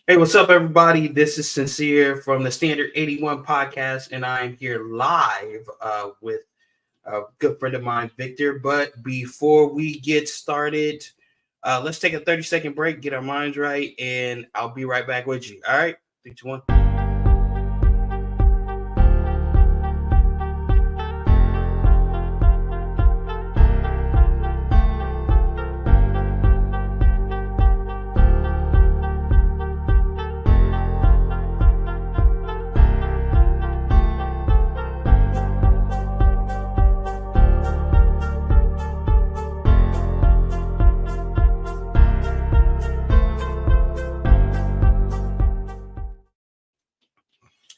Hey, what's up, everybody? This is Sincere from the Standard 81 podcast, and I'm here live with a good friend of mine, Victor. But before we get started, let's take a 30-second break, get our minds right, and I'll be right back with you. All right? 3, 2, 1.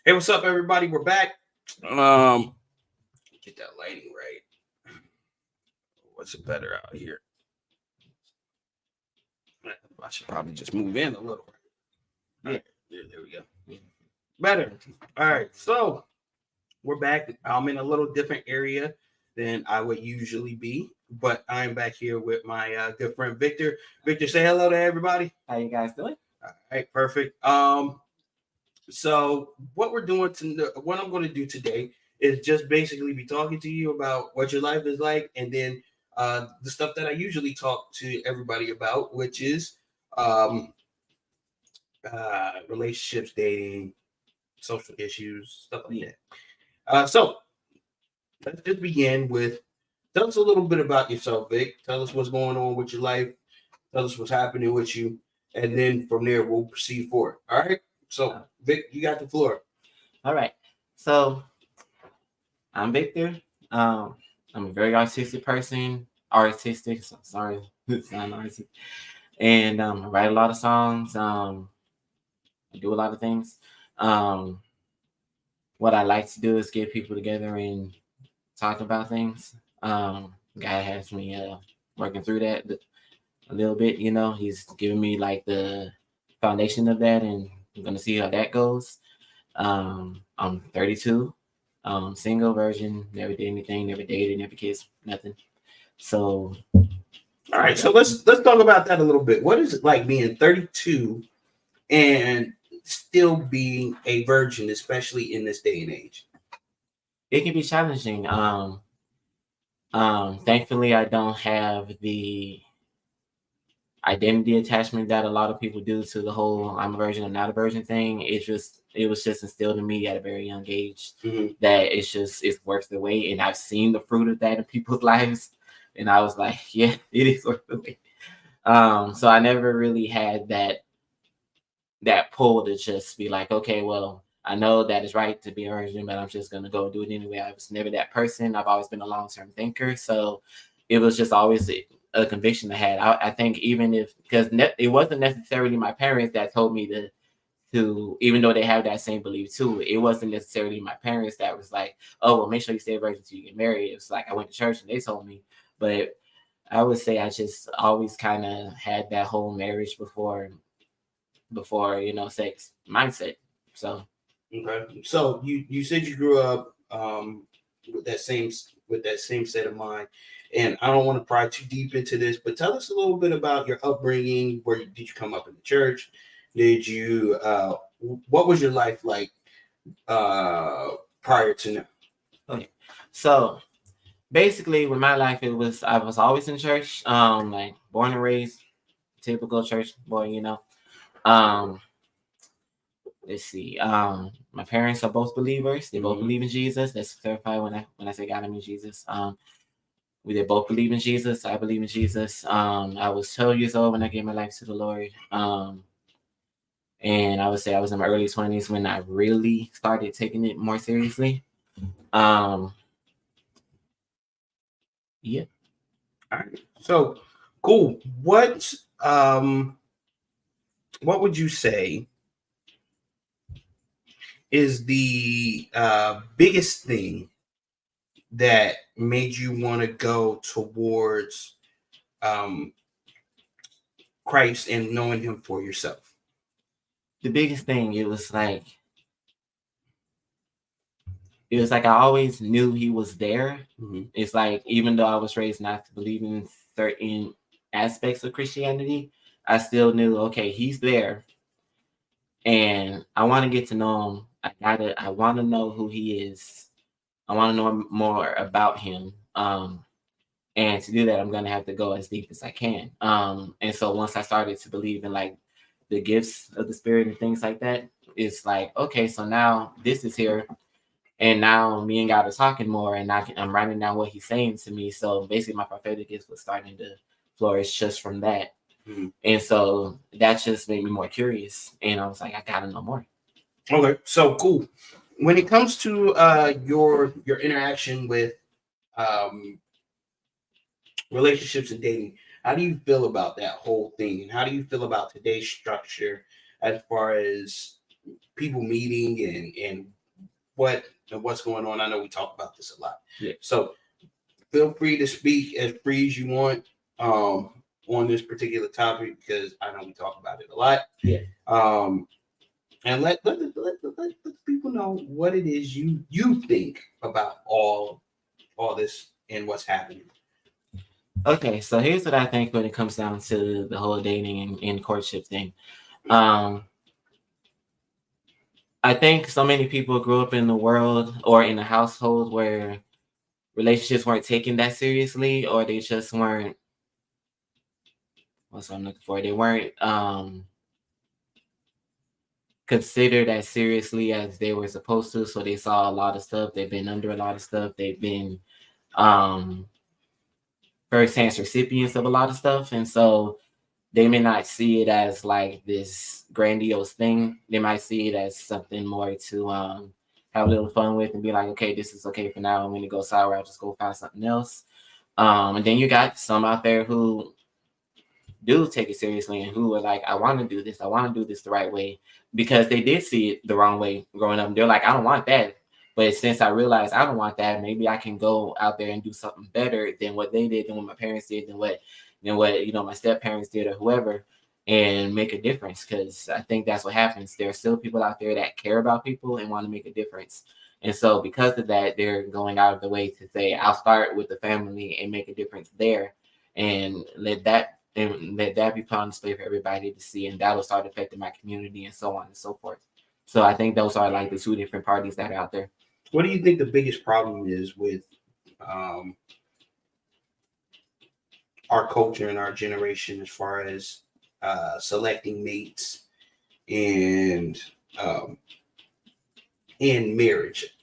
Hey, what's up, everybody? We're back. Get that lighting right. What's it better out here? I should probably just move in a little. Yeah, there we go. Better. All right, so we're back. I'm in a little different area than I would usually be, but I'm back here with my good friend Victor. Victor, say hello to everybody. How you guys doing? All right, perfect. So what I'm going to do today is just basically be talking to you about what your life is like, and then the stuff that I usually talk to everybody about, which is relationships, dating, social issues, stuff like that. So let's just begin with, tell us a little bit about yourself, Vic. Tell us what's going on with your life. Tell us what's happening with you, and then from there we'll proceed forward. All right. So, Vic, you got the floor. All right. So, I'm Victor. I'm a very artistic person. Sorry, it's not artistic. And I write a lot of songs. I do a lot of things. What I like to do is get people together and talk about things. God has me working through that a little bit. You know, He's giving me like the foundation of that, and I'm gonna see how that goes. I'm 32, single, virgin, never did anything, never dated, never kissed, nothing. So, all right. So let's talk about that a little bit. What is it like being 32 and still being a virgin, especially in this day and age? It can be challenging. Thankfully, I don't have the identity attachment that a lot of people do to the whole I'm a virgin, I'm not a virgin thing. It was just instilled in me at a very young age that it's worth the wait. And I've seen the fruit of that in people's lives. And I was like, yeah, it is worth the wait. So I never really had that pull to just be like, okay, well, I know that it's right to be a virgin, but I'm just going to go do it anyway. I was never that person. I've always been a long-term thinker. So it was just always a conviction I had. I think because it wasn't necessarily my parents that told me to, even though they have that same belief too, it wasn't necessarily my parents that was like, oh, well, make sure you stay a virgin until you get married. It was like, I went to church and they told me, but I would say I just always kind of had that whole marriage before, sex mindset. So. Okay. So you said you grew up with that same set of mind, and I don't want to pry too deep into this, but tell us a little bit about your upbringing. Did you come up in the church? Did you what was your life like prior to now? Okay. So basically with my life, I was always in church, like born and raised, typical church boy, Let's see. My parents are both believers. They both believe in Jesus. Let's clarify when I say God, I mean Jesus. They both believe in Jesus. I believe in Jesus. I was 12 years old when I gave my life to the Lord. And I would say I was in my early 20s when I really started taking it more seriously. Yeah. All right. So cool. What would you say is the biggest thing that made you want to go towards Christ and knowing Him for yourself? The biggest thing, it was like I always knew He was there. Mm-hmm. It's like, even though I was raised not to believe in certain aspects of Christianity, I still knew, okay, he's there, and I want to get to know him. I want to know who he is. I want to know more about him. And to do that, I'm gonna have to go as deep as I can. And so once I started to believe in like the gifts of the spirit and things like that, it's like, okay, so now this is here, and now me and God are talking more, and I'm writing down what He's saying to me. So basically, my prophetic gifts was starting to flourish just from that. Mhm. And so that just made me more curious, and I was like, I gotta know more. Okay, so cool. When it comes to your interaction with um, relationships and dating, how do you feel about that whole thing? And how do you feel about today's structure as far as people meeting and what's going on? I know we talk about this a lot. Yeah. So feel free to speak as free as you want on this particular topic because I know we talk about it a lot. Yeah. And let people know what it is you think about all this and what's happening. Okay, so here's what I think when it comes down to the whole dating and courtship thing. I think so many people grew up in the world or in a household where relationships weren't taken that seriously, or they just weren't. What's what I'm looking for? They weren't considered as seriously as they were supposed to. So they saw a lot of stuff. They've been under a lot of stuff. They've been first-hand recipients of a lot of stuff, and so they may not see it as like this grandiose thing. They might see it as something more to have a little fun with and be like, okay, this is okay for now. And when it goes sour, I'll just go find something else. And then you got some out there who do take it seriously and who are like, I want to do this. I want to do this the right way because they did see it the wrong way growing up. They're like, I don't want that. But since I realized I don't want that, maybe I can go out there and do something better than what they did, than what my parents did, than what my step parents did or whoever, and make a difference. Because I think that's what happens. There are still people out there that care about people and want to make a difference. And so because of that, they're going out of the way to say, I'll start with the family and make a difference there, and let that be put on display for everybody to see, and that'll start affecting my community and so on and so forth. So I think those are like the two different parties that are out there. What do you think the biggest problem is with our culture and our generation as far as selecting mates and in marriage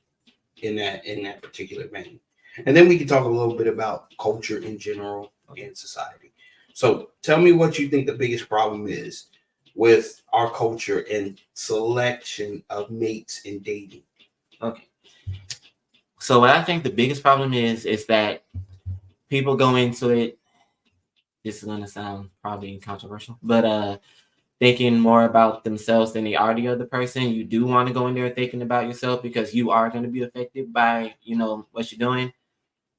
in that particular vein? And then we can talk a little bit about culture in general and society. So tell me what you think the biggest problem is with our culture and selection of mates in dating. Okay. So what I think the biggest problem is that people go into it. This is gonna sound probably controversial, but thinking more about themselves than they are the other person. You do want to go in there thinking about yourself because you are going to be affected by what you're doing.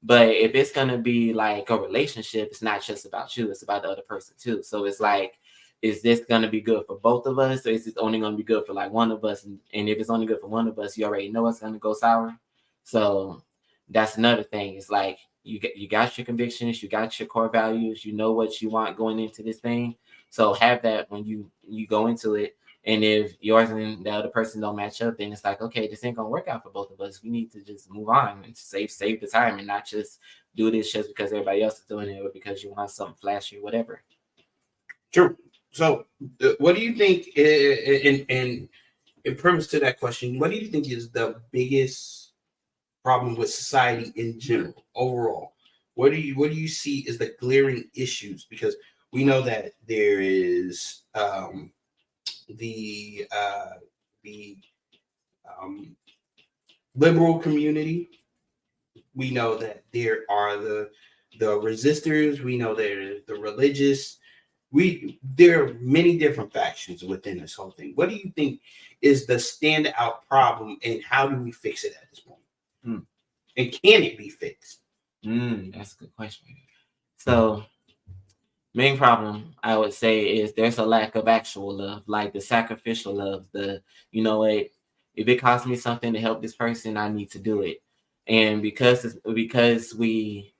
But if it's going to be like a relationship, it's not just about you, it's about the other person too. So it's like, is this going to be good for both of us, or is it only going to be good for like one of us? And if it's only good for one of us, you already know it's going to go sour. So that's another thing. It's like you got your convictions, you got your core values, you know what you want going into this thing. So have that when you go into it. And if yours and the other person don't match up, then it's like, okay, this ain't gonna work out for both of us. We need to just move on and save the time and not just do this just because everybody else is doing it or because you want something flashy or whatever. True. So, what do you think? In premise to that question, what do you think is the biggest problem with society in general, overall? What do you see as the glaring issues? Because we know that there is the liberal community. We know that there are the resistors. We know there the religious. There are many different factions within this whole thing. What do you think is the standout problem, and how do we fix it at this point? And can it be fixed? That's a good question. So, main problem I would say is there's a lack of actual love, like the sacrificial love. You know what, if it costs me something to help this person, I need to do it. And because we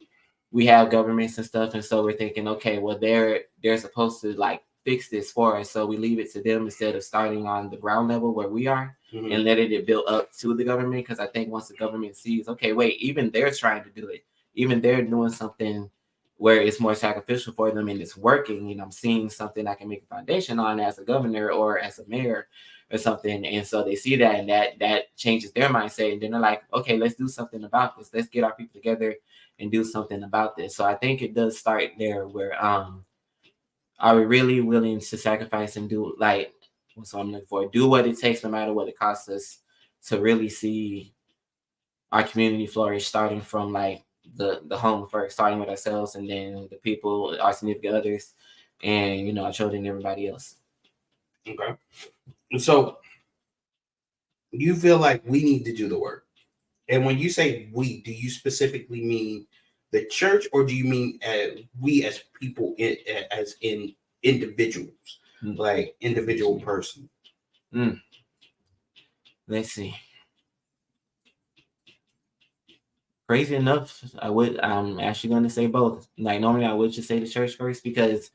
have governments and stuff, and so we're thinking, okay, well they're supposed to like fix this for us. So we leave it to them instead of starting on the ground level where we are and letting it build up to the government. Because I think once the government sees, okay, wait, even they're trying to do it, even they're doing something where it's more sacrificial for them and it's working, and I'm seeing something I can make a foundation on as a governor or as a mayor or something. And so they see that, and that changes their mindset. And then they're like, okay, let's do something about this. Let's get our people together and do something about this. So I think it does start there where are we really willing to sacrifice and do like what's what I'm looking for? Do what it takes no matter what it costs us to really see our community flourish, starting from like the home first, starting with ourselves and then the people, our significant others, and our children and everybody else. Okay. So you feel like we need to do the work. And when you say we, do you specifically mean the church, or do you mean we as people, as in individuals, like individual person? Let's see. Crazy enough, I'm actually going to say both. Like normally I would just say the church first because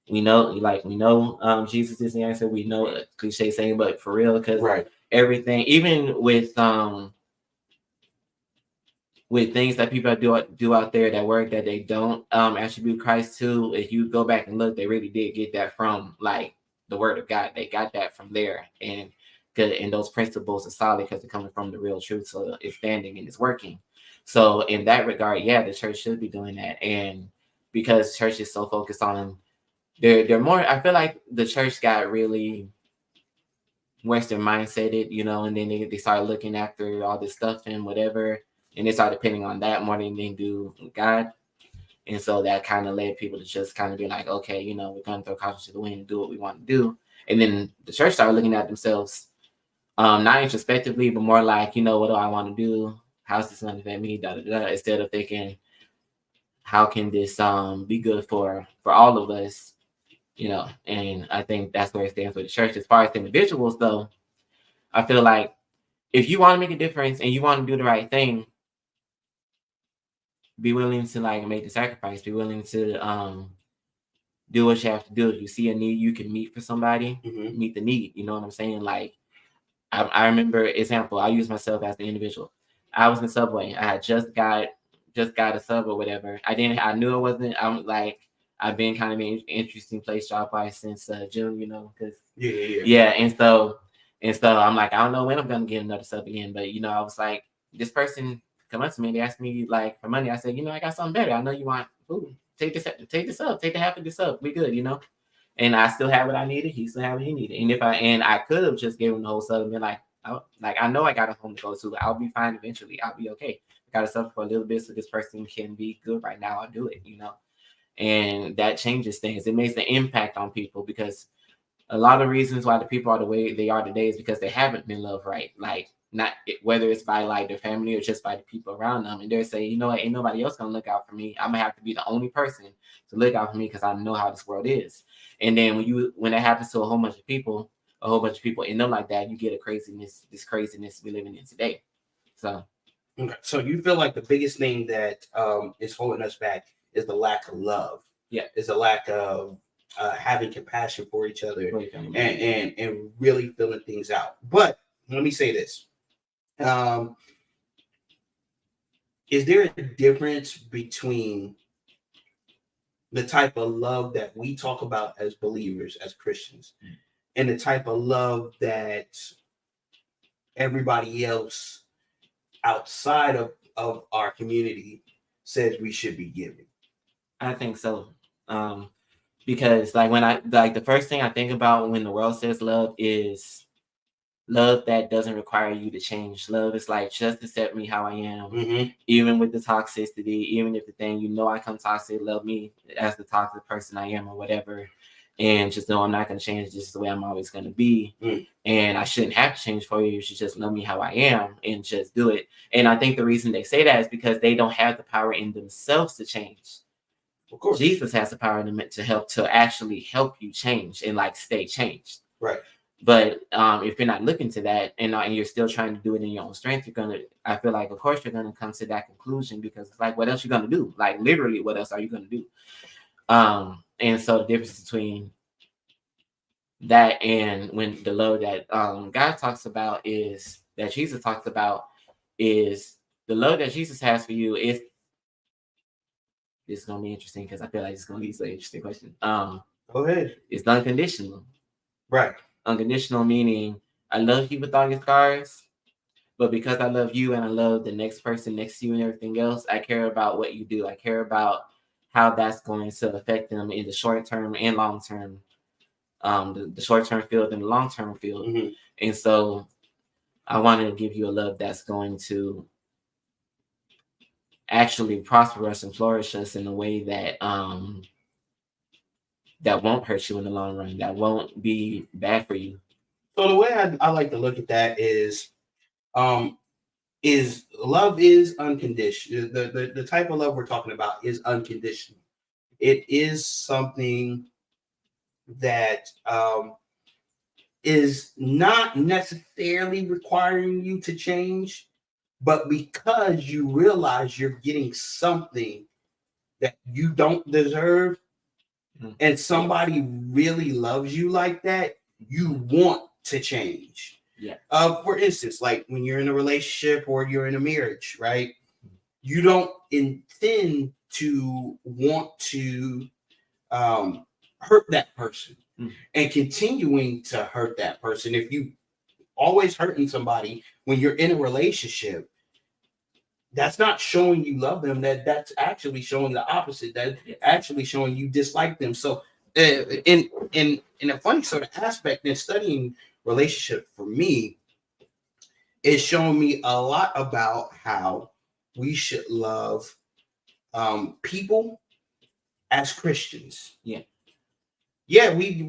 we know Jesus is the answer. We know a cliche saying, but for real, because everything, even with things that people do out there that work that they don't attribute Christ to, if you go back and look, they really did get that from like the Word of God. They got that from there, and those principles are solid because they're coming from the real truth. So it's standing and it's working. So in that regard, yeah, the church should be doing that, and because the church is so focused on they're more. I feel like the church got really Western mindseted, and then they started looking after all this stuff and whatever. And they start depending on that more than they do God. And so that kind of led people to just kind of be like, okay, we're going to throw caution to the wind and do what we want to do. And then the church started looking at themselves, not introspectively, but more like, what do I want to do? How's this going to affect me? Instead of thinking, how can this be good for all of us? And I think that's where it stands with the church. As far as individuals, though, I feel like if you want to make a difference and you want to do the right thing, be willing to like make the sacrifice, be willing to do what you have to do. If you see a need you can meet for somebody, meet the need. You know what I'm saying? Like I remember, example, I use myself as the individual. I was in Subway. I had just got a sub or whatever. I knew it wasn't, I've been kind of in an interesting place job wise since June, because yeah. And so I'm like, I don't know when I'm gonna get another sub again, but I was like, this person come up to me and they asked me like for money. I said, I got something better. I know you want food. Take this up, take the half of this up. We good, And I still have what I needed. He still had what he needed. And I could have just given him the whole sub and been like, I know I got a home to go to. I'll be fine eventually. I'll be okay. I got to suffer for a little bit so this person can be good right now. I'll do it, And that changes things. It makes an impact on people because a lot of reasons why the people are the way they are today is because they haven't been loved right. Like not whether it's by like their family or just by the people around them. And they're saying, you know what, ain't nobody else gonna look out for me. I'm gonna have to be the only person to look out for me because I know how this world is. And then when that happens to a whole bunch of people end up like that, you get this craziness we're living in today. So okay. So you feel like the biggest thing that is holding us back is the lack of love. Yeah. Is the lack of having compassion for each other and really feeling things out. But let me say this. Is there a difference between the type of love that we talk about as believers, as Christians, and the type of love that everybody else outside of our community says we should be giving? I think so. Because the first thing I think about when the world says love is love that doesn't require you to change. Love is like, just accept me how I am, even with the toxicity, even if the thing, I come toxic, love me as the toxic person I am or whatever. And just know I'm not going to change. This is the way I'm always going to be. And I shouldn't have to change for you. You should just love me how I am and just do it. And I think the reason they say that is because they don't have the power in themselves to change. Of course. Jesus has the power to actually help you change and like stay changed. Right. But if you're not looking to that and you're still trying to do it in your own strength, I feel like, of course, you're going to come to that conclusion because it's like, what else are you going to do? Like, literally, what else are you going to do? And so the difference between that, and when the love that God talks about is that Jesus talks about is the love that Jesus has for you is it's gonna be interesting because I feel like it's gonna be an interesting question. Go ahead. It's unconditional. Right. Unconditional meaning I love you with all your scars, but because I love you and I love the next person next to you and everything else, I care about what you do. I care about how that's going to affect them in the short term and long term. The short term field and the long term field. Mm-hmm. And so I wanted to give you a love that's going to actually prosper us and flourish us in a way that that won't hurt you in the long run, that won't be bad for you. So the way I like to look at that is love is unconditional. The type of love we're talking about is unconditional. It is something that is not necessarily requiring you to change, but because you realize you're getting something that you don't deserve, and somebody really loves you like that, you want to change. Yeah. For instance, like when you're in a relationship or you're in a marriage, right? You don't intend to want to hurt that person and continuing to hurt that person. If you always hurting somebody when you're in a relationship, that's not showing you love them. That's actually showing the opposite. That's actually showing you dislike them. So in a funny sort of aspect, in studying relationship for me, it's showing me a lot about how we should love people as Christians. Yeah, we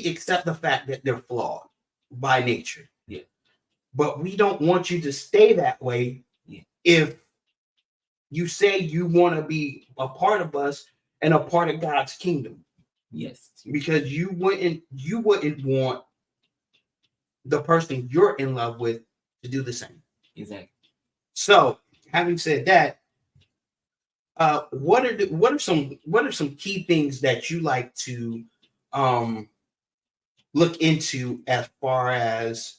accept the fact that they're flawed by nature. Yeah. But we don't want you to stay that way. Yeah. If you say you want to be a part of us and a part of God's kingdom. Yes. Because you wouldn't want the person you're in love with to do the same. Exactly. So, having said that, what are some key things that you like to look into as far as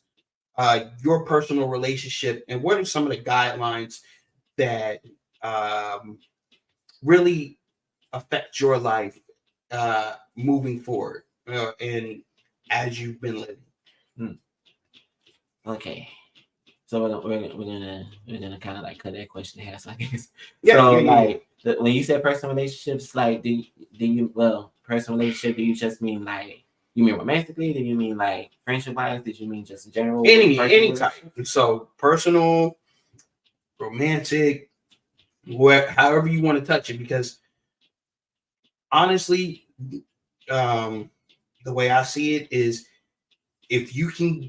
your personal relationship, and what are some of the guidelines that really affect your life moving forward and as you've been living? Okay, so we're gonna kind of like cut that question in half, I guess. Yeah. When you said personal relationships, like do you personal relationship? Do you just mean like you mean romantically? Do you mean like friendship wise? Did you mean just in general? Any type. So personal, romantic, however you want to touch it, because honestly, the way I see it is if you can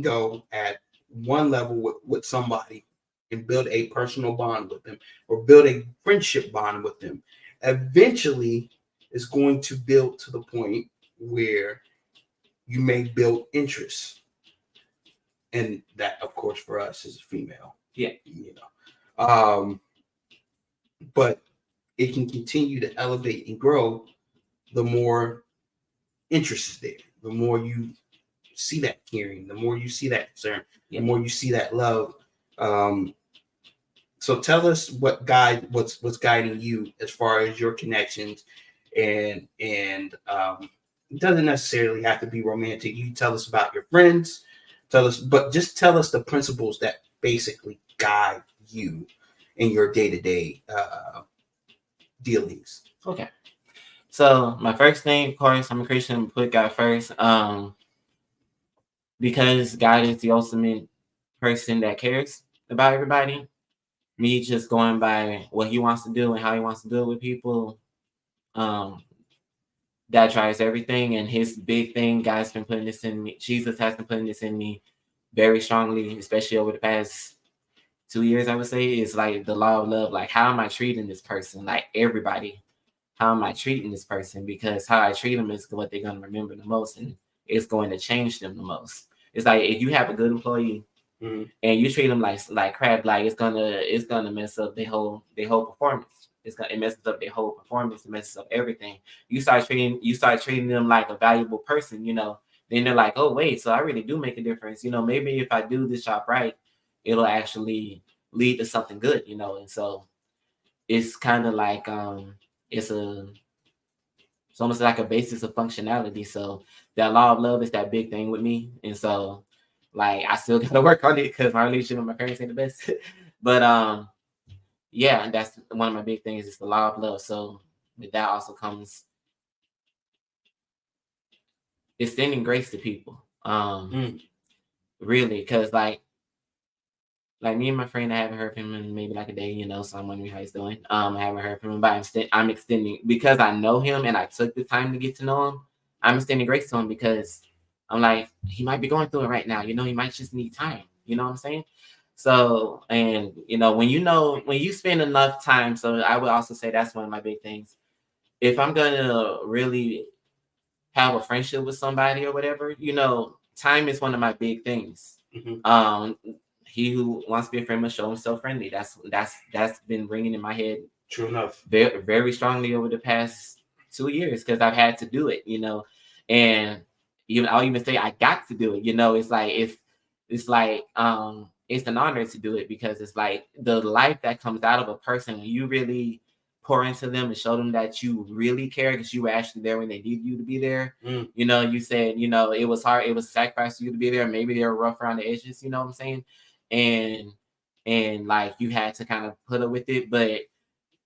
go at one level with somebody and build a personal bond with them or build a friendship bond with them, eventually it's going to build to the point where you may build interest. And that, of course, for us is a female. Yeah. But it can continue to elevate and grow the more interest is there, the more you see that caring, the more you see that concern, the more you see that love. So tell us what's guiding you as far as your connections, and it doesn't necessarily have to be romantic. You tell us about your friends, but just tell us the principles that basically guide you in your day-to-day dealings. Okay. So my first thing, of course, I'm a Christian, put God first. Because God is the ultimate person that cares about everybody. Me just going by what he wants to do and how he wants to do it with people. That drives everything. And his big thing, God's been putting this in me. Jesus has been putting this in me very strongly, especially over the past 2 years, I would say, is like the law of love. Like, how am I treating this person? Like everybody. How am I treating this person? Because how I treat them is what they're going to remember the most, and it's going to change them the most. It's like if you have a good employee and you treat them like crap, like it's gonna mess up their whole performance. it messes up their whole performance. It messes up everything. You start treating them like a valuable person. Then they're like, oh wait, so I really do make a difference. Maybe if I do this job right, it'll actually lead to something good. And so it's kind of like it's a it's almost like a basis of functionality. So that law of love is that big thing with me. And so like I still gotta work on it because my relationship with my parents ain't the best. But yeah, that's one of my big things is the law of love. So with that also comes extending grace to people. Really, because like me and my friend, I haven't heard from him in maybe like a day, so I'm wondering how he's doing. I haven't heard from him, but I'm extending because I know him and I took the time to get to know him. I'm extending grace to him because I'm like, he might be going through it right now. He might just need time. You know what I'm saying? So, and when you spend enough time, so I would also say that's one of my big things. If I'm gonna really have a friendship with somebody or whatever, time is one of my big things. He who wants to be a friend must show himself friendly. That's been ringing in my head. True enough. Very, very strongly over the past 2 years because I've had to do it, and I'll even say I got to do it. It's an honor to do it because it's like the life that comes out of a person when you really pour into them and show them that you really care because you were actually there when they needed you to be there. You said, it was hard. It was a sacrifice for you to be there. Maybe they were rough around the edges, you know what I'm saying? And like you had to kind of put up with it. But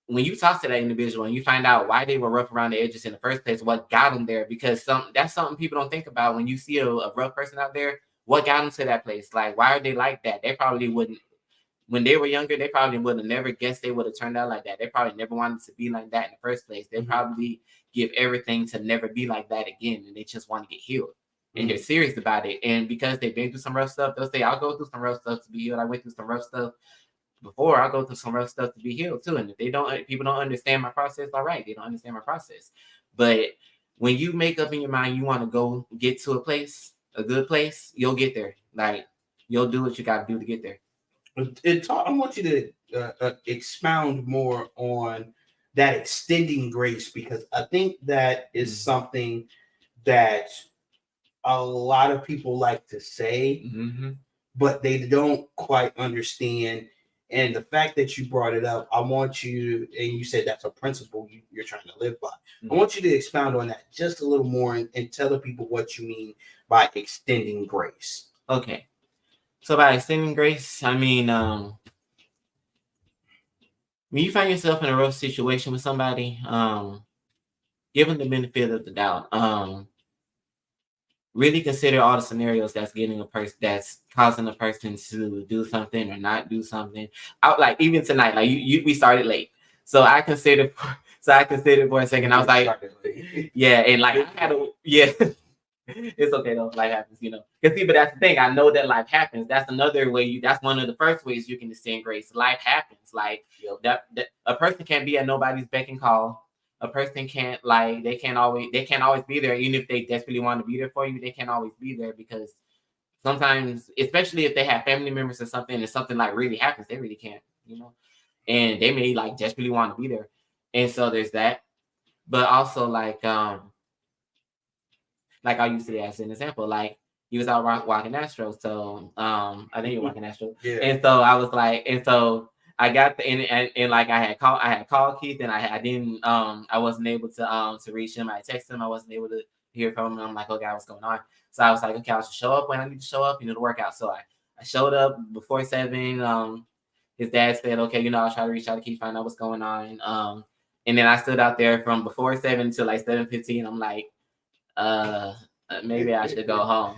when you talk to that individual and you find out why they were rough around the edges in the first place, what got them there, because that's something people don't think about when you see a rough person out there, what got them to that place? Like, why are they like that? They probably wouldn't. When they were younger, they probably would have never guessed they would have turned out like that. They probably never wanted to be like that in the first place. They probably give everything to never be like that again, and they just want to get healed. And they're serious about it. And because they've been through some rough stuff, they'll say, I'll go through some rough stuff to be healed. I went through some rough stuff before. I'll go through some rough stuff to be healed too. And if people don't understand my process, all right, they don't understand my process. But when you make up in your mind, you want to go get to a good place, you'll get there. Like, you'll do what you got to do to get there. I want you to expound more on that extending grace, because I think that is something that a lot of people like to say, but they don't quite understand. And the fact that you brought it up, I want you, and you said that's a principle you're trying to live by. I want you to expound on that just a little more and tell the people what you mean by extending grace. Okay. So by extending grace, I mean, when you find yourself in a rough situation with somebody, give them the benefit of the doubt. Really consider all the scenarios that's causing a person to do something or not do something. Like even tonight, like we started late, so I considered for a second. I was like, yeah, and like I had it's okay though. Life happens, Cause see, but that's the thing. I know that life happens. That's another way. That's one of the first ways you can extend grace. Life happens. Like that a person can't be at nobody's beck and call. A person can't they can't always be there. Even if they desperately want to be there for you, they can't always be there because sometimes, especially if they have family members or something, and something like really happens, they really can't, and they may like desperately want to be there. And so there's that. But also like I used to as an example, like he was out walking Astro. So I think you're walking Astro. Yeah. And so I was like, and so I got the and like I had called Keith and I wasn't able to reach him. I texted him, I wasn't able to hear from him. I'm like, okay, what's going on? So I was like, okay, I'll just show up when I need to show up, to work out. So I showed up before 7. His dad said, okay, I'll try to reach out to Keith, find out what's going on. And then I stood out there from before 7 to like 7:15. I'm like, maybe I should go home.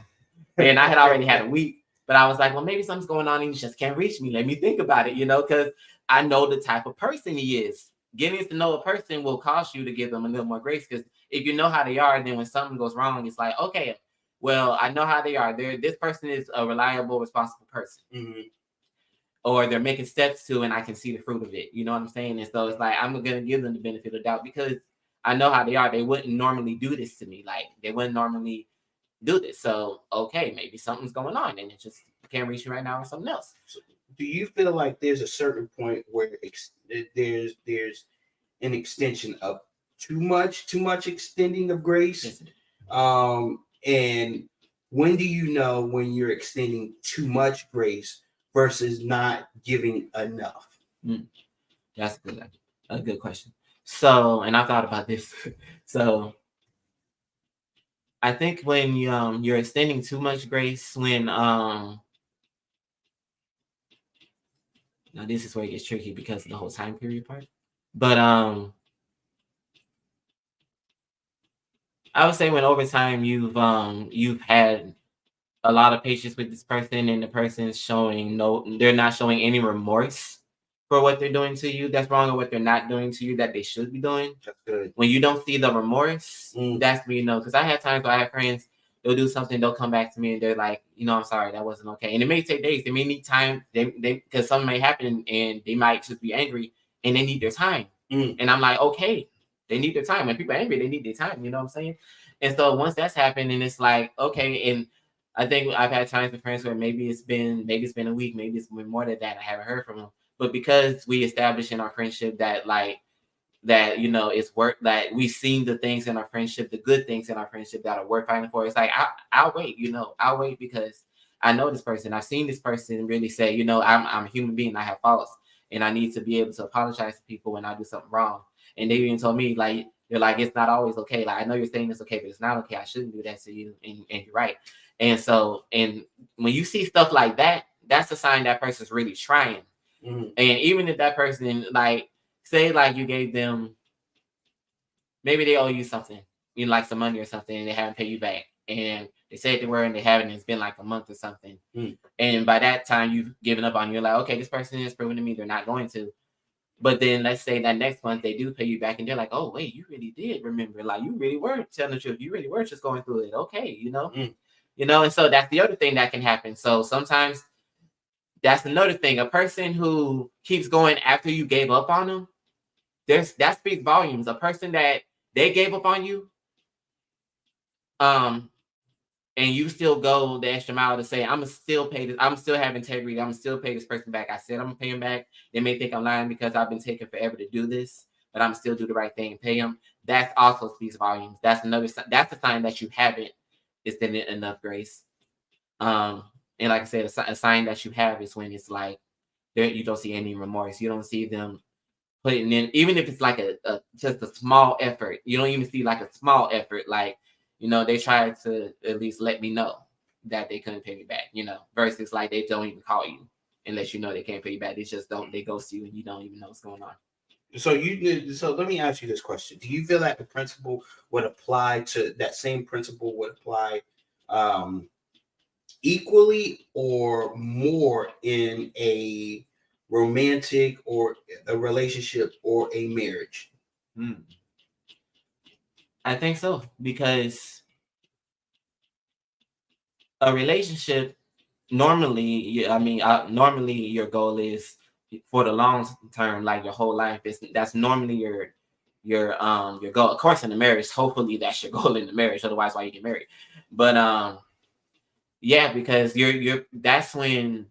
And I had already had a week, but I was like, well, maybe something's going on and you just can't reach me. Let me think about it, because I know the type of person he is. Getting to know a person will cause you to give them a little more grace, because if you know how they are, then when something goes wrong, it's like, okay, well, I know how they are. This person is a reliable, responsible person. Or they're making steps to, and I can see the fruit of it. You know what I'm saying? And so it's like, I'm going to give them the benefit of the doubt because I know how they are. They wouldn't normally do this to me. Like, they wouldn't normally do this. So, okay, maybe something's going on and it just can't reach me right now or something else. So do you feel like there's a certain point where there's an extension of too much extending of grace? Yes, And when do you know when you're extending too much grace versus not giving enough? that's a good question. So, and I thought about this. So, I think when you're extending too much grace, when now this is where it gets tricky because of the whole time period part. But I would say when over time you've had a lot of patience with this person and the person's showing they're not showing any remorse for what they're doing to you that's wrong or what they're not doing to you that they should be doing. That's good. When you don't see the remorse, that's when you know. Because I have times where I have friends, they'll do something, they'll come back to me and they're like, I'm sorry, that wasn't okay. And it may take days, they may need time, they because something may happen and they might just be angry and they need their time. And I'm like, okay, they need their time. When people are angry, they need their time, you know what I'm saying? And so once that's happened and it's like, okay, and I think I've had times with friends where maybe it's been a week, maybe it's been more than that. I haven't heard from them. But because we established in our friendship that it's work, that we've seen the things in our friendship, the good things in our friendship that are worth fighting for. It's like I'll wait, I'll wait because I know this person. I've seen this person really say, I'm a human being, I have faults, and I need to be able to apologize to people when I do something wrong. And they even told me, like, they're like, it's not always okay. Like, I know you're saying it's okay, but it's not okay. I shouldn't do that to you, and you're right. And so, and when you see stuff like that, that's a sign that person's really trying. And even if that person, like, say, like, you gave them, maybe they owe you something, like some money or something, and they haven't paid you back. And they said they were, and they haven't. It's been like a month or something. And by that time, you've given up on. You're like, okay, this person is proving to me they're not going to. But then let's say that next month they do pay you back, and they're like, oh wait, you really did remember. Like, you really weren't telling the truth. You really weren't just going through it. Okay, And so that's the other thing that can happen. So sometimes that's another thing. A person who keeps going after you gave up on them, that speaks volumes. A person that they gave up on you, and you still go the extra mile to say, I'm gonna still pay this, I'm still have integrity, I'm gonna still pay this person back. I said I'm gonna pay him back. They may think I'm lying because I've been taking forever to do this, but I'm still do the right thing and pay him. That also speaks volumes. That's a sign that you haven't extended enough grace. And like I said, a sign that you have is when it's like you don't see any remorse. You don't see them putting in, even if it's like just a small effort. You don't even see like a small effort, like, they tried to at least let me know that they couldn't pay me back, versus like they don't even call you unless they can't pay you back. They just don't, they ghost you and you don't even know what's going on. So let me ask you this question. Do you feel like the principle would apply to that same principle would apply equally or more in a romantic or a relationship or a marriage? I think so, because a relationship normally, normally your goal is for the long term, like your whole life. That's normally your goal. Of course, in the marriage, hopefully that's your goal in the marriage. Otherwise, why you get married? But yeah, because that's when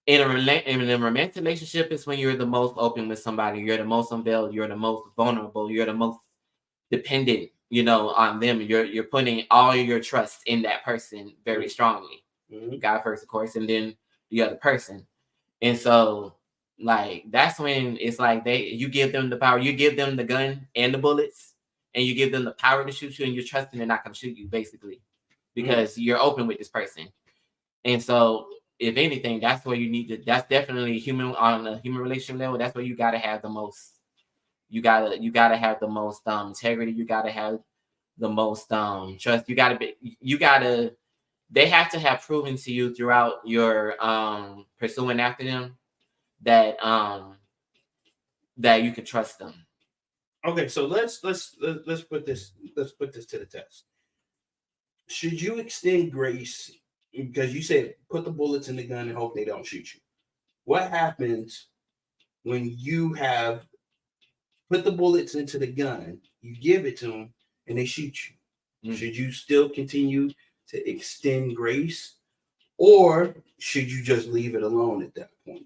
in a romantic relationship is when you're the most open with somebody. You're the most unveiled. You're the most vulnerable. You're the most dependent, on them. You're putting all your trust in that person very strongly. God first, of course, and then the other person. And so, like, that's when it's like you give them the power. You give them the gun and the bullets, and you give them the power to shoot you, and you're trusting they're not going to shoot you, basically, because you're open with this person. And so, if anything, that's where you need to. That's definitely on a human relationship level. That's where you got to have the most. You gotta have the most integrity. You gotta have the most trust. They have to have proven to you throughout your pursuing after them that that you can trust them. Okay, so let's put this to the test. Should you extend grace because you said put the bullets in the gun and hope they don't shoot you? What happens when you have put the bullets into the gun, you give it to them, and they shoot you? Should you still continue to extend grace, or should you just leave it alone at that point?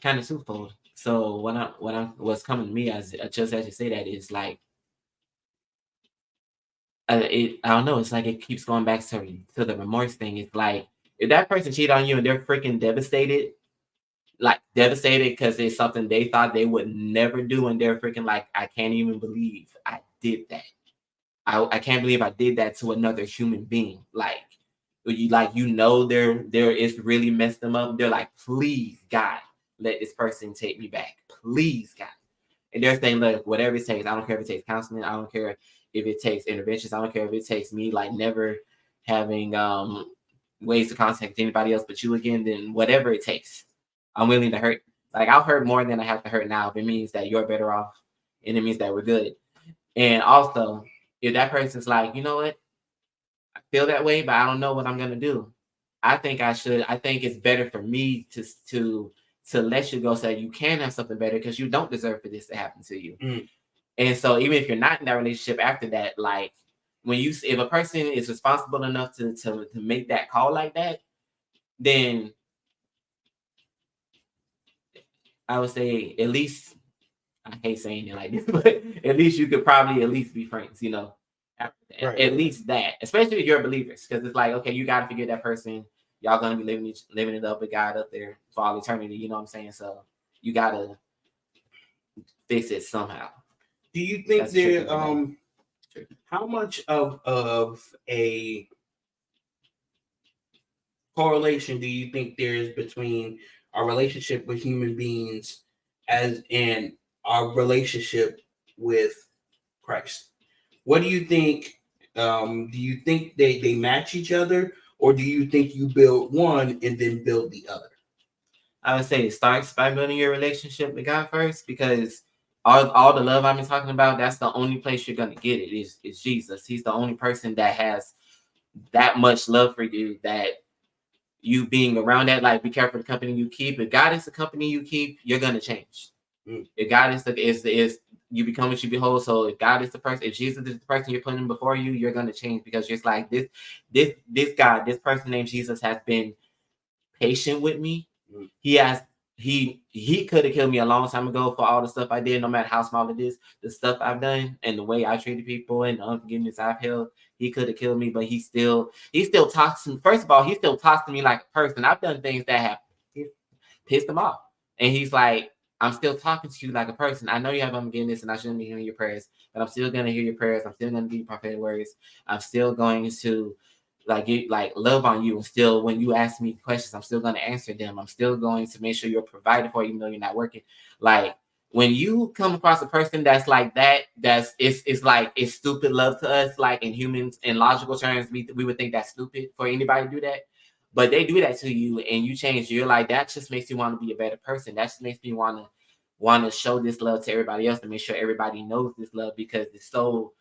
Kind of twofold. So what's coming to me as just as you say that is like I don't know. It's like it keeps going back to the remorse thing. It's like if that person cheated on you and they're freaking devastated, like devastated because it's something they thought they would never do, and they're freaking like, I can't even believe I did that. I can't believe I did that to another human being. Like there is really messed them up. They're like, please God, let this person take me back. Please God. And they're saying, look, whatever it takes, I don't care if it takes counseling, I don't care if it takes interventions, I don't care if it takes me like never having ways to contact anybody else but you again, then whatever it takes, I'm willing to hurt. Like I'll hurt more than I have to hurt now if it means that you're better off and it means that we're good. And also, if that person's like, you know what, I feel that way, but I don't know what I'm gonna do. I think it's better for me to let you go so that you can have something better because you don't deserve for this to happen to you. Mm. And so even if you're not in that relationship after that, like if a person is responsible enough to make that call like that, then I would say at least, I hate saying it like this, but at least you could probably at least be friends, after that. Right. At least that, especially if you're believers, because it's like, okay, you got to forgive that person. Y'all gonna be living it up with God up there for all eternity. You know what I'm saying? So you gotta fix it somehow. Do you think That's there tricky. how much of a correlation do you think there is between our relationship with human beings and our relationship with Christ? What do you think? Do you think they match each other, or do you think you build one and then build the other? I would say it starts by building your relationship with God first, because all the love I've been talking about, that's the only place you're gonna get it is Jesus. He's the only person that has that much love for you, that you being around that, like, be careful the company you keep. If God is the company you keep, you're gonna change. If God is you become what you behold. So if God is the person, if Jesus is the person you're putting before you, you're gonna change, because it's like this God, this person named Jesus has been patient with me. He could have killed me a long time ago for all the stuff I did, no matter how small it is, the stuff I've done and the way I treated people and the unforgiveness I've held. He could have killed me, but he still talks to me. First of all, he still talks to me like a person. I've done things that have pissed him off. And he's like, I'm still talking to you like a person. I know you have unforgiveness and I shouldn't be hearing your prayers, but I'm still gonna hear your prayers. I'm still gonna give you prophetic words. I'm still going to love on you, and still when you ask me questions, I'm still going to answer them. I'm still going to make sure you're provided for, even though you're not working. Like, when you come across a person that's like that, it's like it's stupid love to us. Like, in humans, in logical terms, we would think that's stupid for anybody to do that, but they do that to you and you change. You're like, that just makes you want to be a better person. That just makes me want to show this love to everybody else, to make sure everybody knows this love, because it's so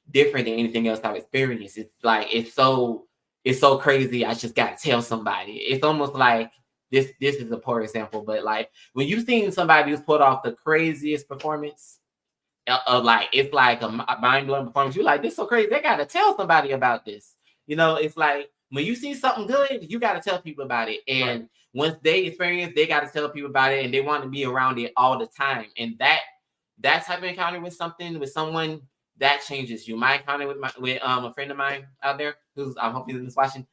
different than anything else I've experienced. It's like it's so crazy. I just gotta tell somebody. It's almost like this is a poor example, but like when you've seen somebody who's put off the craziest performance of like, it's like a mind-blowing performance, you're like, this is so crazy, they gotta tell somebody about this. It's like when you see something good, you gotta tell people about it. And right. Once they experience, they gotta tell people about it, and they want to be around it all the time. And that type of encounter with someone that changes you. My encounter with a friend of mine out there, who's I hope he's watching,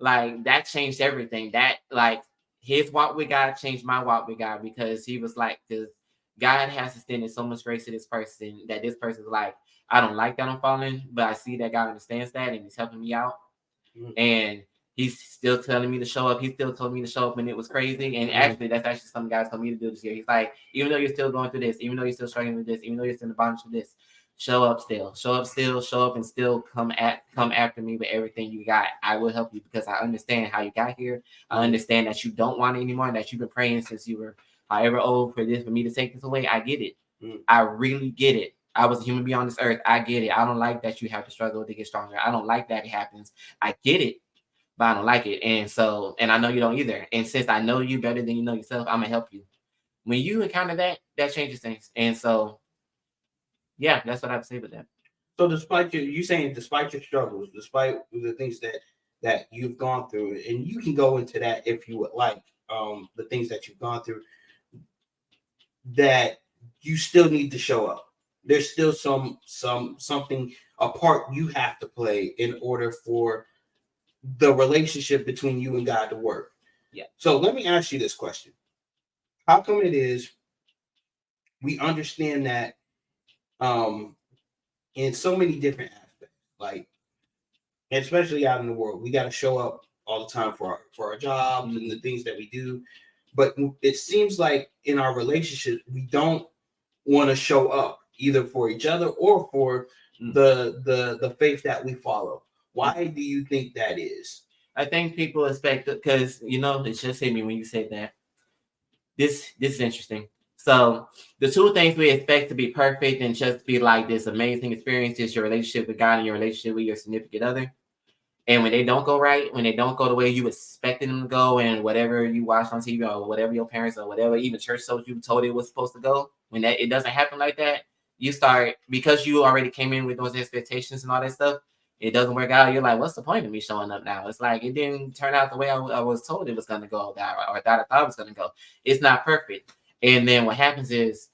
like, that changed everything. That, like, his walk with God changed my walk with God, because he was like, because God has extended so much grace to this person, that this person's like, I don't like that I'm falling, but I see that God understands that and he's helping me out. And he's still telling me to show up. He still told me to show up when it was crazy. And actually, that's actually something God told me to do this year. He's like, even though you're still going through this, even though you're still struggling with this, even though you're still in the bondage of this, show up and still come after me with everything you got. I will help you, because I understand how you got here. I understand that you don't want it anymore, and that you've been praying since you were however old for me to take this away. I get it. I really get it. I was a human being on this earth. I get it. I don't like that you have to struggle to get stronger. I don't like that it happens. I get it, but I don't like it. And I know you don't either. And since I know you better than you know yourself, I'm gonna help you. When you encounter that changes things. And so, yeah, that's what I would say with that. So despite your struggles, despite the things that you've gone through, and you can go into that if you would like, the things that you've gone through, that you still need to show up. There's still something a part you have to play in order for the relationship between you and God to work. Yeah. So let me ask you this question. How come it is we understand that in so many different aspects, like especially out in the world, we got to show up all the time for our jobs and the things that we do. But it seems like in our relationships, we don't want to show up either for each other or for the faith that we follow. Why do you think that is? I think people expect, because it just hit me when you said that. This is interesting. So the two things we expect to be perfect and just be like this amazing experience is your relationship with God and your relationship with your significant other. And when they don't go right, when they don't go the way you expected them to go, and whatever you watched on TV or whatever your parents or whatever even church told you it was supposed to go, when that it doesn't happen like that, you start, because you already came in with those expectations and all that stuff. It doesn't work out. You're like, what's the point of me showing up now? It's like it didn't turn out the way I was told it was going to go, or that I thought it was going to go. It's not perfect. And then what happens is,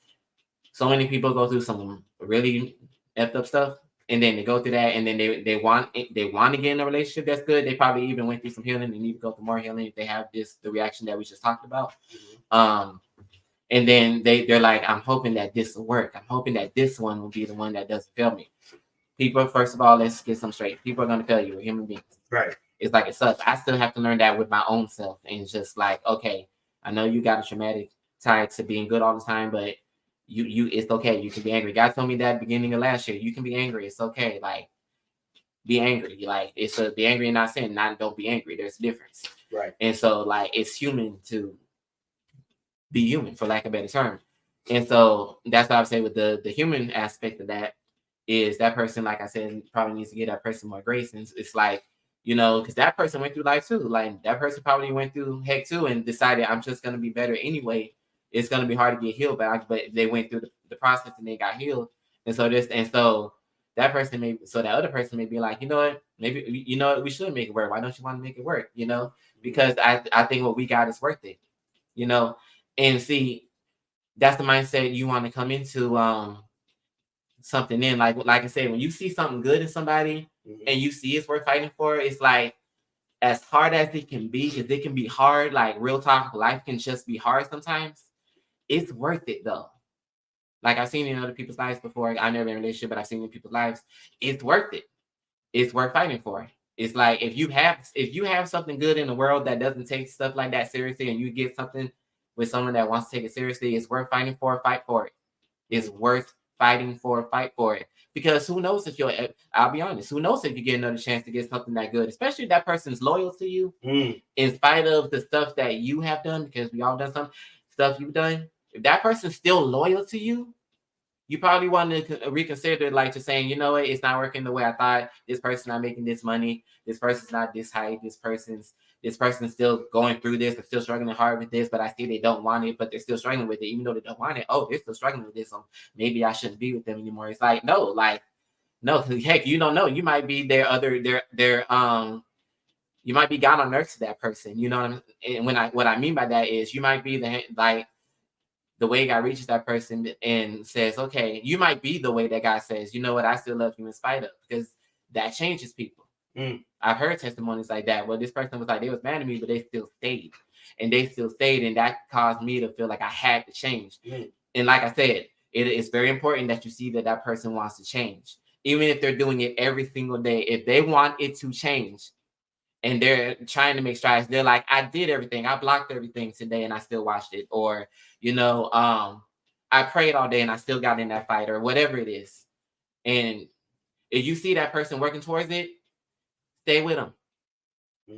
so many people go through some really effed up stuff, and then they go through that, and then they want to get in a relationship that's good. They probably even went through some healing and need to go through more healing if they have the reaction that we just talked about. And then they're like, I'm hoping that this will work. I'm hoping that this one will be the one that doesn't fail me. People, first of all, let's get some straight. People are going to fail you. We're human beings. Right. It's like it sucks. I still have to learn that with my own self, and just like, okay, I know you got a traumatic tie to being good all the time, but you it's okay. You can be angry. God told me that beginning of last year. You can be angry. It's okay. Like, be angry. Like, it's be angry and not sin. Not don't be angry. There's a difference. Right. And so, like, it's human to be human, for lack of a better term. And so that's what I would say with the human aspect of that is that person, like I said, probably needs to give that person more grace. And it's like, because that person went through life too. Like, that person probably went through heck too and decided, I'm just going to be better anyway. It's going to be hard to get healed back, but they went through the process and they got healed. And so that person that other person may be like, maybe, we should make it work. Why don't you want to make it work? Because I think what we got is worth it, and see, that's the mindset you want to come into, something in. Like I said, when you see something good in somebody and you see it's worth fighting for, it's like, as hard as it can be, because it can be hard, like real talk, life can just be hard sometimes. It's worth it though. Like, I've seen in other people's lives before. I'm never in a relationship, but I've seen in people's lives. It's worth it. It's worth fighting for. It's like, if you have something good in the world that doesn't take stuff like that seriously, and you get something with someone that wants to take it seriously, it's worth fighting for. Fight for it. It's worth fighting for. Fight for it. Because who knows I'll be honest, who knows if you get another chance to get something that good, especially if that person's loyal to you, in spite of the stuff that you have done, because we all done some stuff you've done. If that person's still loyal to you, you probably want to reconsider, like, to saying, you know what, it's not working the way I thought. This person's not making this money. This person's not this height. This person's still going through this. They're still struggling hard with this, but I see they don't want it, but they're still struggling with it, even though they don't want it. Oh, they're still struggling with this, so maybe I shouldn't be with them anymore. It's like, no, heck, you don't know. You might be you might be God on earth to that person. You know what I mean? And what I mean by that is, you might be the way God reaches that person and says, okay, you might be the way that God says, you know what, I still love you in spite of, because that changes people. I've heard testimonies like that. Well, this person was like, they was mad at me, but they still stayed. And that caused me to feel like I had to change. And like I said, it is very important that you see that person wants to change. Even if they're doing it every single day, if they want it to change and they're trying to make strides, they're like, I did everything. I blocked everything today and I still watched it. Or, I prayed all day and I still got in that fight, or whatever it is. And if you see that person working towards it, stay with them.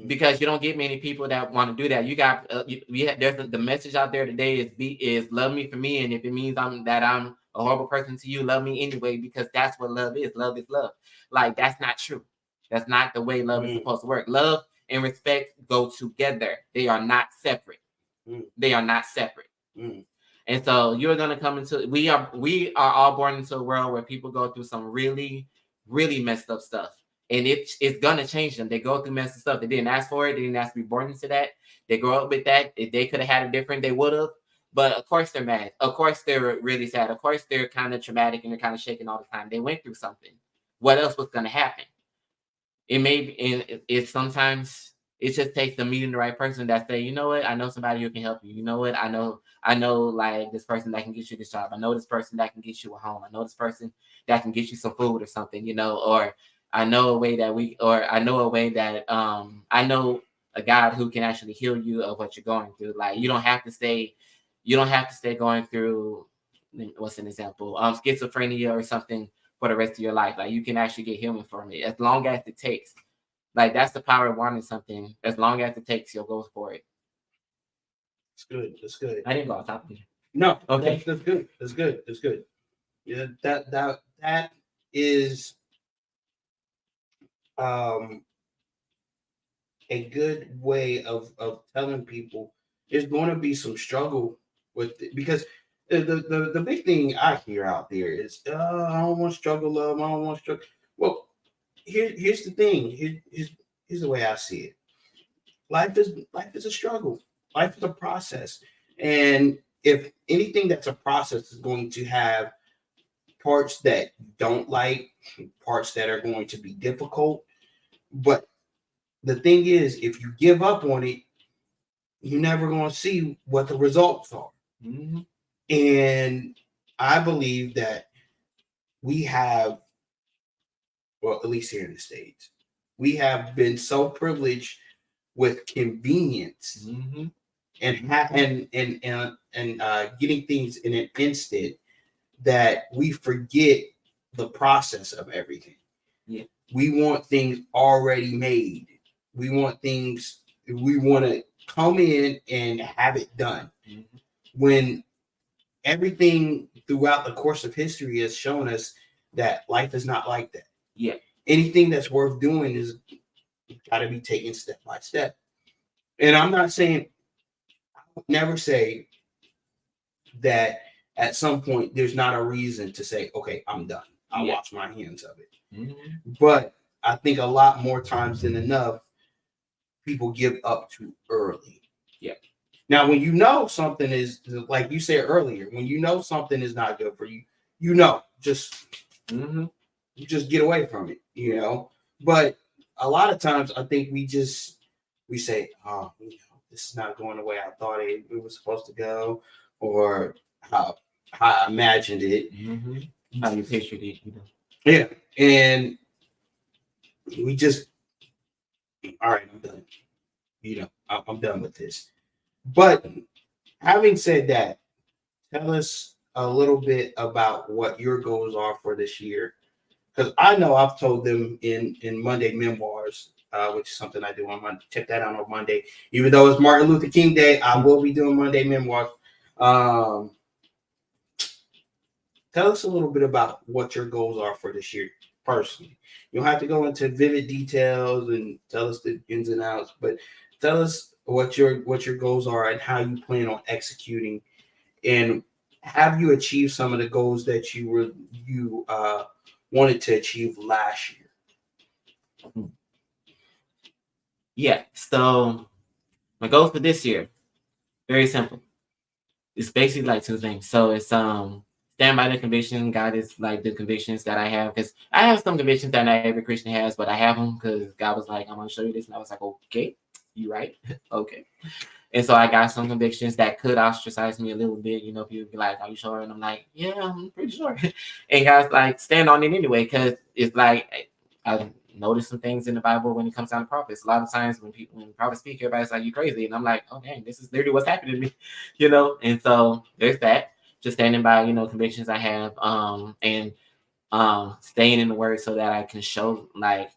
Because you don't get many people that want to do that. You got there's the message out there today is love me for me, and if it means I'm a horrible person to you, love me anyway, because that's what love is. Love is love. Like, that's not true. That's not the way love is supposed to work. Love and respect go together. They are not separate. They are not separate. And so you're gonna come into we are all born into a world where people go through some really, really messed up stuff. And it's gonna change them. They go through messed up stuff. They didn't ask for it. They didn't ask to be born into that. They grow up with that. If they could have had it different, they would have. But of course they're mad. Of course they're really sad. Of course they're kind of traumatic and they're kind of shaking all the time. They went through something. What else was going to happen? It may be, it sometimes it just takes them meeting the right person that say, you know what, I know somebody who can help you. You know what, I know like this person that can get you this job. I know this person that can get you a home. I know this person that can get you some food or something, you know, or I know a way that I know a way that I know a God who can actually heal you of what you're going through. Like you don't have to stay going through what's an example? Schizophrenia or something for the rest of your life. Like you can actually get healing from it as long as it takes. Like that's the power of wanting something. As long as it takes, you'll go for it. It's good. It's good. I didn't go on top of you. No, Okay. that's good. That's good. That's good. Yeah, that is um a good way of telling people there's going to be some struggle with it because the big thing I hear out there is I don't want struggle love, I don't want struggle. Well, here's the thing. Here's the way I see it. Life is a struggle. Life is a process. And if anything that's a process is going to have parts that you don't like, parts that are going to be difficult, but the thing is, if you give up on it, you're never going to see what the results are. Mm-hmm. And I believe that we have, well, at least here in the States, we have been so privileged with convenience Mm-hmm. and getting things in an instant that we forget the process of everything. Yeah. We want things already made. We want to come in and have it done. Mm-hmm. When everything throughout the course of history has shown us that life is not like that. Yeah. Anything that's worth doing is got to be taken step by step. And I'm not saying, I would never say that at some point there's not a reason to say, okay, I'm done. I'll wash my hands of it. Mm-hmm. But I think a lot more times than enough, people give up too early. Yeah. Now, when you know something is, like you said earlier, when you know something is not good for you, just Mm-hmm. you just get away from it, But a lot of times, I think we say, oh, this is not going the way I thought it was supposed to go, or how I imagined it. Mm-hmm. How you pictured it, Yeah, and we just, all right, I'm done. I'm done with this. But having said that, tell us a little bit about what your goals are for this year. Because I know I've told them in Monday Memoirs, which is something I do on Monday. Check that out on Monday. Even though it's Martin Luther King Day, I will be doing Monday Memoirs. Tell us a little bit about what your goals are for this year personally. You don't have to go into vivid details and tell us the ins and outs, but tell us what your goals are and how you plan on executing, and have you achieved some of the goals that you wanted to achieve last year? Yeah. So my goals for this year, very simple. It's basically like two things. So it's stand by the conviction. God is like the convictions that I have, because I have some convictions that not every Christian has, but I have them because God was like, I'm gonna show you this, and I was like, okay, you right, okay. And so I got some convictions that could ostracize me a little bit. People be like, are you sure? And I'm like, yeah, I'm pretty sure. And God's like, stand on it anyway, because it's like I noticed some things in the Bible when it comes down to prophets. A lot of times when prophets speak, everybody's like, you crazy. And I'm like, oh dang, this is literally what's happening to me, And so there's that. Just standing by, convictions I have, and staying in the word so that I can show like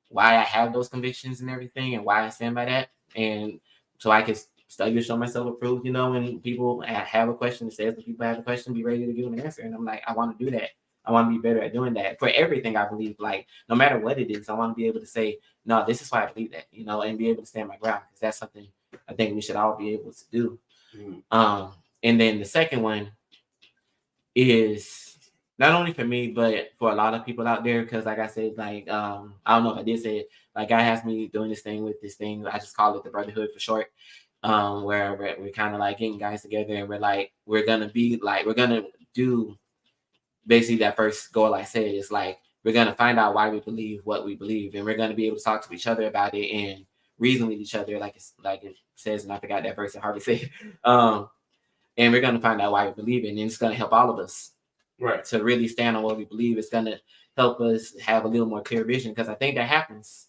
why I have those convictions and everything and why I stand by that. And so I can study to show myself approved, when people have a question, it says when people have a question, be ready to give them an answer. And I'm like, I want to do that. I want to be better at doing that for everything I believe. Like, no matter what it is, I want to be able to say, no, this is why I believe that, and be able to stand my ground, because that's something I think we should all be able to do. Mm-hmm. And then the second one is not only for me, but for a lot of people out there, because like I said, like I don't know if I did say it, like God has me doing this thing with this thing. I just call it the brotherhood for short. where we're kind of like getting guys together, and we're gonna do basically that first goal I said is like we're gonna find out why we believe what we believe, and we're gonna be able to talk to each other about it and reason with each other, like it says, and I forgot that verse that Harvey said. And we're gonna find out why we believe it, and it's gonna help all of us, right, to really stand on what we believe. It's gonna help us have a little more clear vision, because I think that happens.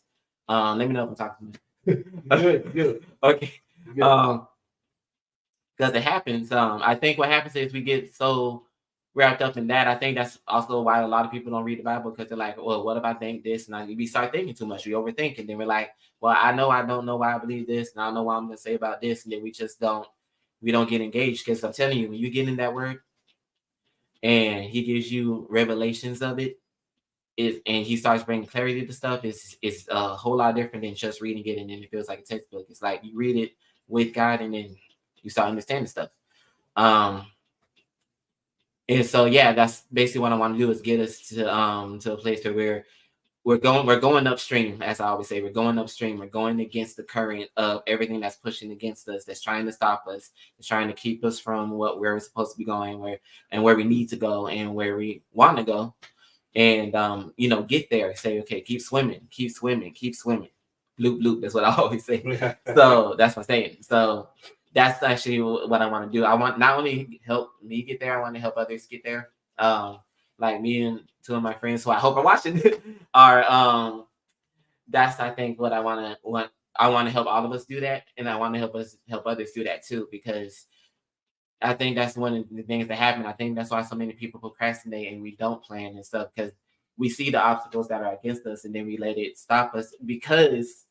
Let me know if I'm talking to me. good. Okay. Good. Because it happens. I think what happens is we get so wrapped up in that. I think that's also why a lot of people don't read the Bible, because they're like, well, what if I think this? And we start thinking too much. We overthink. And then we're like, well, I know I don't know why I believe this, and I don't know what I'm going to say about this. And then we don't get engaged. Because I'm telling you, when you get in that word and he gives you revelations of it, and he starts bringing clarity to stuff, it's a whole lot different than just reading it and then it feels like a textbook. It's like you read it with God, and then you start understanding stuff. And so yeah, that's basically what I want to do, is get us to a place where we're going upstream, as I always say. We're going upstream. We're going against the current of everything that's pushing against us, that's trying to stop us, that's trying to keep us from where we're supposed to be going, where we need to go, and where we want to go. And get there. Say, okay, keep swimming. Bloop bloop. That's what I always say. So that's my saying. So that's actually what I want to do. I want not only help me get there, I want to help others get there. Like me and two of my friends who I hope are watching are that's, I think, what I want to help all of us do that, and I want to help others do that too, because I think that's one of the things that happen. I think that's why so many people procrastinate and we don't plan and stuff, because we see the obstacles that are against us and then we let it stop us, because,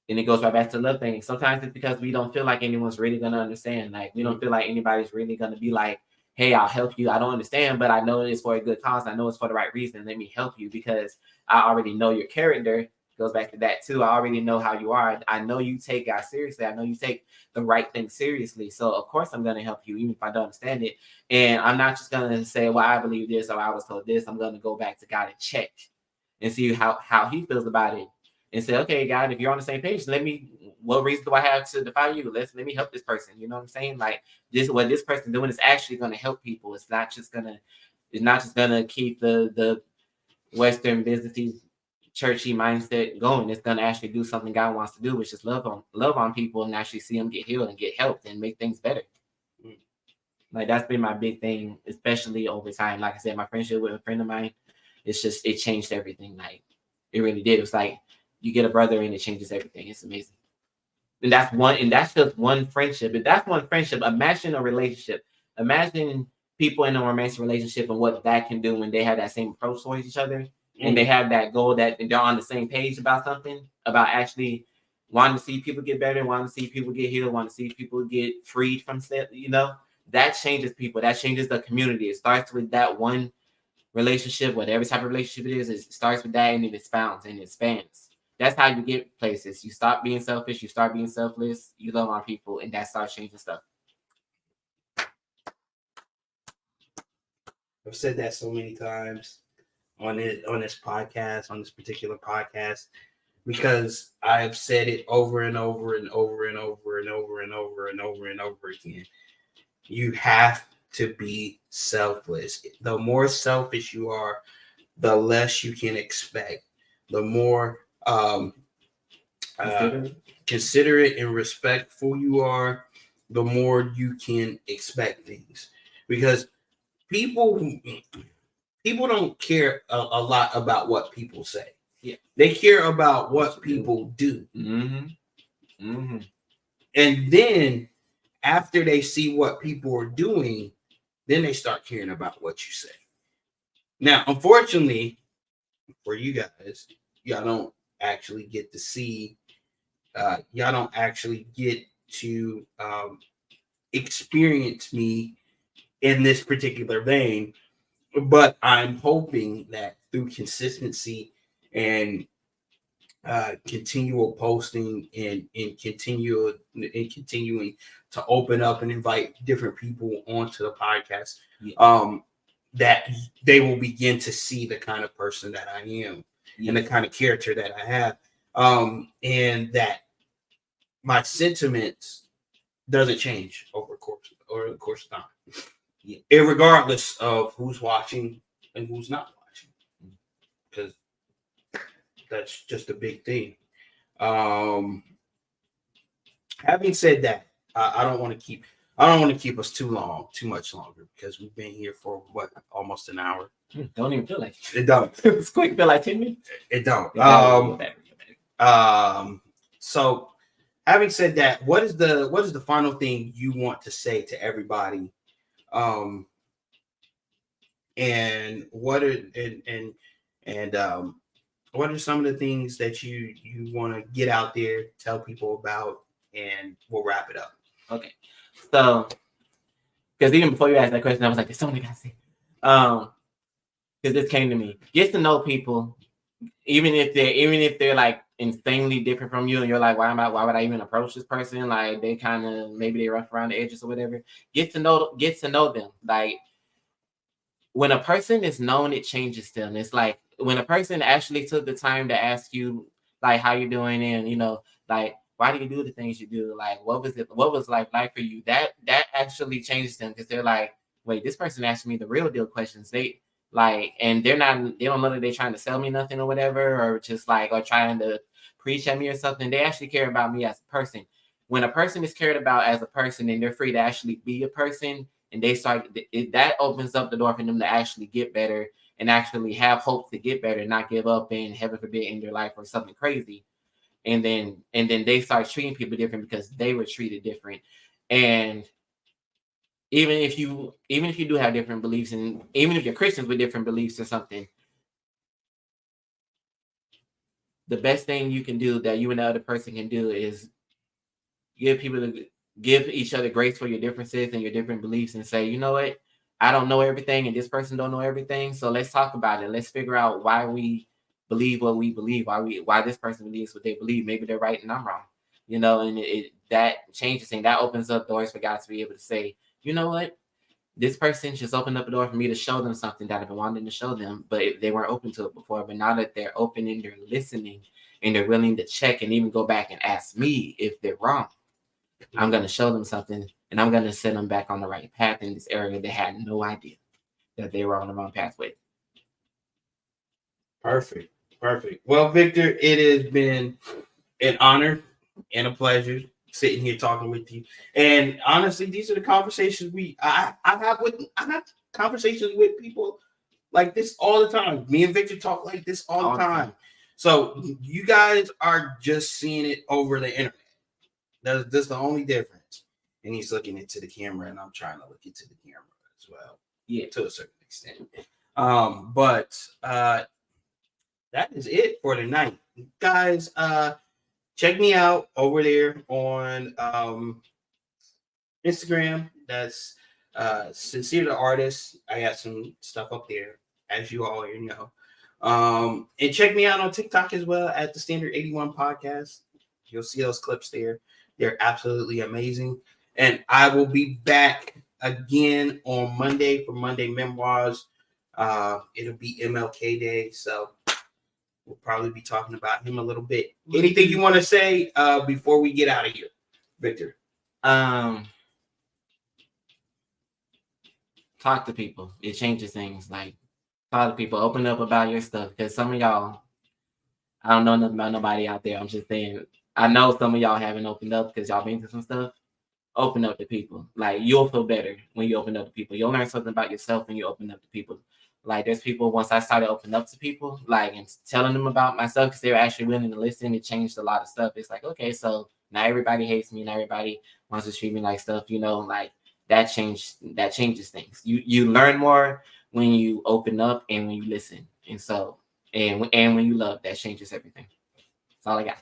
and it goes right back to the love thing. Sometimes it's because we don't feel like anyone's really going to understand. Like, we don't feel like anybody's really going to be like, hey, I'll help you. I don't understand, but I know it's for a good cause. I know it's for the right reason. Let me help you, because I already know your character. Goes back to that too. I already know how you are. I know you take God seriously. I know you take the right thing seriously. So of course I'm going to help you, even if I don't understand it. And I'm not just going to say, well, I believe this, or I was told this. I'm going to go back to God and check and see how he feels about it, and say, okay, God, if you're on the same page, what reason do I have to defy you? Let me help this person. You know what I'm saying? Like, what this person doing is actually going to help people. It's not just gonna keep the Western businessy, churchy mindset going. It's gonna actually do something God wants to do, which is love on people and actually see them get healed and get helped and make things better. Like, that's been my big thing, especially over time. Like I said, my friendship with a friend of mine, it changed everything. Like, it really did. It was like you get a brother and it changes everything. It's amazing. And that's just one friendship. If that's one friendship, imagine a relationship. Imagine people in a romantic relationship and what that can do when they have that same approach towards each other, and they have that goal, that they're on the same page about something, about actually wanting to see people get better, wanting to see people get healed, wanting to see people get freed from stuff. That changes people. That changes the community. It starts with that one relationship, whatever type of relationship it is. It starts with that, and it expounds and it expands. That's how you get places. You stop being selfish. You start being selfless. You love on people, and that starts changing stuff. I've said that so many times on this particular podcast, because I've said it over and over and over and over and over and over and over and over again. You have to be selfless. The more selfish you are, the less you can expect. The more considerate and respectful you are, the more you can expect things. Because people don't care a lot about what people say. Yeah, they care about what people do. And then after they see what people are doing, then they start caring about what you say. Now, unfortunately for you guys, y'all don't actually get to see. Y'all don't actually get to experience me in this particular vein. But I'm hoping that through consistency and continual posting and continuing to open up and invite different people onto the podcast, that they will begin to see the kind of person that I am and the kind of character that I have, and that my sentiments doesn't change over the course of time, regardless of who's watching and who's not watching, because that's just a big thing. Having said that, I don't want to keep us too much longer, because we've been here for almost an hour. Don't even feel like it. Don't. It's quick. Feel like 10 minutes. It don't. You're better. So having said that, what is the final thing you want to say to everybody? And what are some of the things that you want to get out there, tell people about, and we'll wrap it up. Okay. So, because even before you asked that question, I was like, there's something I gotta say. Because this came to me. Get to know people, even if they're like insanely different from you, and you're like, why would I even approach this person? Like, they kind of, maybe they rough around the edges or whatever. Get to know them. Like, when a person is known, it changes them. It's like when a person actually took the time to ask you, like, how you doing, and like, why do you do the things you do? Like, what was life like for you? That actually changes them, because they're like, wait, this person asked me the real deal questions. They like, and they don't know that they're trying to sell me nothing or whatever, or just like, or trying to preach at me or something. They actually care about me as a person. When a person is cared about as a person, and they're free to actually be a person, and they start, that opens up the door for them to actually get better and actually have hope to get better, and not give up, and heaven forbid in their life or something crazy. And then they start treating people different because they were treated different. And even if you do have different beliefs, and even if you're Christians with different beliefs or something, the best thing you can do, that you and the other person can do, is give each other grace for your differences and your different beliefs, and say, you know what, I don't know everything, and this person don't know everything. So let's talk about it. Let's figure out why we believe what we believe, why this person believes what they believe. Maybe they're right and I'm wrong, and that changes things. That opens up doors for God to be able to say, you know what, this person just opened up a door for me to show them something that I've been wanting to show them, but they weren't open to it before. But now that they're open and they're listening and they're willing to check and even go back and ask me if they're wrong, I'm going to show them something, and I'm going to set them back on the right path in this area they had no idea that they were on the wrong pathway. Perfect. Well, Victor, it has been an honor and a pleasure sitting here talking with you. And honestly, these are the conversations I have conversations with people like this all the time. Me and Victor talk like this all the time. So you guys are just seeing it over the internet. That's the only difference. And he's looking into the camera, and I'm trying to look into the camera as well. Yeah, to a certain extent. But that is it for tonight. Guys, check me out over there on Instagram. That's Sincere the Artist. I got some stuff up there, as you all already know. And check me out on TikTok as well, at the Standard 81 Podcast. You'll see those clips there. They're absolutely amazing. And I will be back again on Monday for Monday Memoirs. It'll be MLK Day, so we'll probably be talking about him a little bit. Anything you want to say before we get out of here, Victor? Talk to people. It changes things. Like, talk to people. Open up about your stuff, because some of y'all, I don't know nothing about nobody out there. I'm just saying, I know some of y'all haven't opened up because y'all been through some stuff. Open up to people. Like, you'll feel better when you open up to people. You'll learn something about yourself when you open up to people. Like, there's people, once I started opening up to people, like, and telling them about myself, because they were actually willing to listen, it changed a lot of stuff. It's like, okay, so now everybody hates me, and everybody wants to treat me like stuff, like, that changes things. You learn more when you open up and when you listen. And so, and when you love, that changes everything. That's all I got.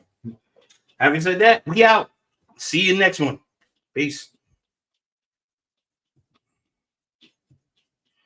Having said that, we out. See you next one. Peace.